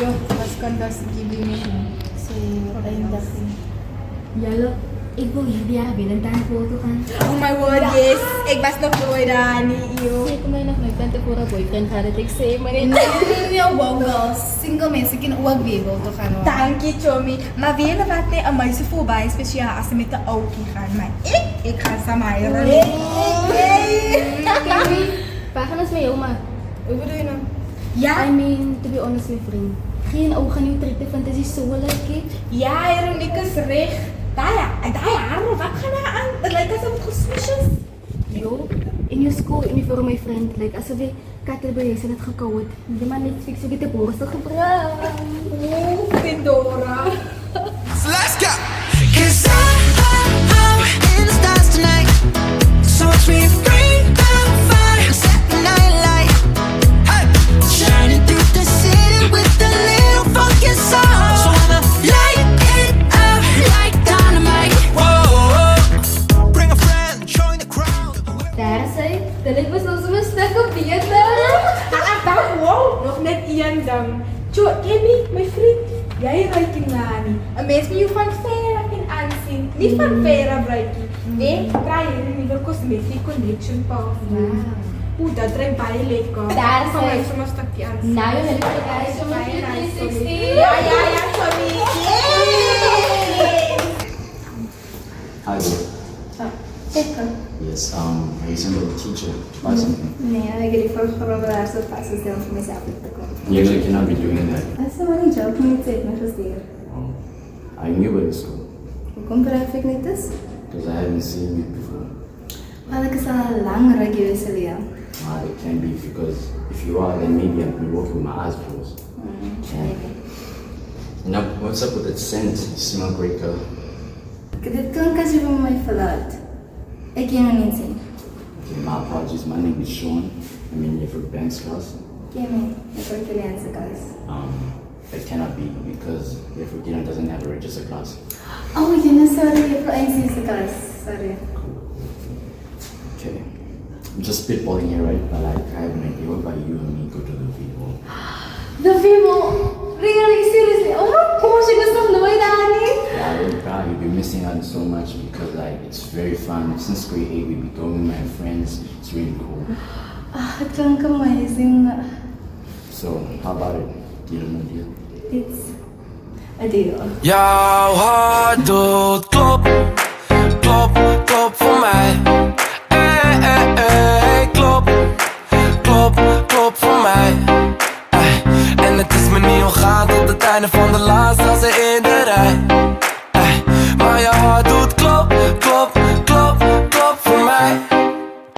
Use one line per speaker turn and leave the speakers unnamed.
Yo, mas ganda si Gibi mo.
So, ayun dati. Yalo, ik wil jullie hebben een foto gaan.
Oh my word, yes. Ik was nog nooit daar, niet iyo.
Zeg mij nog mijn vente voor een boyfriend gaat het ik zeg maar niet.
Nee, wow girls. Single mensen kunnen ook weer wel toch gaan.
Dank je, Chomi. Maar weet je wat? Nee, een meisje voorbij is speciaal als ze met de auto gaan. Maar ik ga Samira.
Kami, pagkakas may uma.
Hoe bedoel je nou?
Ja?
I mean, to be honest my friend. Geen ogen nu trek de fantasie zo lekker.
Ja, Jeroen, is recht. Daar haren, wat gaan nou aan? Het lijkt alsof het gesmoesd is.
Yo, in je school uniform my friend. Like, alsof je kater bij je zijn het gekauwd. Die man Netflix ook de borst gebruikt.
Oeh, Pandora.
So let's go. 'Cause I'm in the stars tonight. So watch me bring the fire, set the night light. Hey, shining through the city with a little funky soul. So I'ma light it up like dynamite. Whoa, bring a friend, join the crowd.
Daar zei, dat ik was nog zo'n stuk op Vietnam.
Wow, nog net Ian dan. Tjo, Kenny, mijn vriend. Jij ruikt in Nani. Een mens die je van Vera kan aanzien. Niet van Vera ruikt je. Nee, draai je een nieuwe cosmetic connection parfum. Oeh, dat ruikt bij lekker.
Daar
Kom
zei-
even zo'n stukje aan.
Nou, je hebt het guys, zo met je 360.
Ja, sorry.
Hi there.
Zeker.
Yes, I sent the teacher to buy something.
Nee, ik heb voor proberen zo pas te stellen voor mezelf te komen.
You actually cannot be doing that.
Dat is maar niet joke, niet zeker nog eens hier.
I knew it in school
Hoe komt er eigenlijk niet eens?
because I haven't seen you before.
Want ik is al lang geweest, Lia.
It can be because if you are, then maybe I've been walking with my eyes closed. Now, what's up with that scent? You smell great, girl.
Dit klinkt als je van mij verlaat. Ik kan het niet zien.
Okay, my apologies. My name is Sean. I'm in here for dance class.
Ken me, ik word Italiaanse klas.
It cannot be because Refugina doesn't have a register class.
Oh, yun na, sorry. Voor Einstein klas. Sorry.
Okay. I'm just spitballing here, right? But like, I have an idea. What about you and me go to the Vivo?
The Vivo! Really? Seriously? Oh my gosh, ik was nog nooit daar niet.
Yeah, really proud. You've been missing out on so much because like it's very fun. Since grade 8, we be going with my friends. It's really cool.
Het klinkt amazing.
So, how about it? Deal or no deal?
It's a deal.
Jouw hart doet klop, klop, klop voor mij. Klop, klop, klop voor mij. En het is me niet omgaan tot het einde van de laatste als in de rij.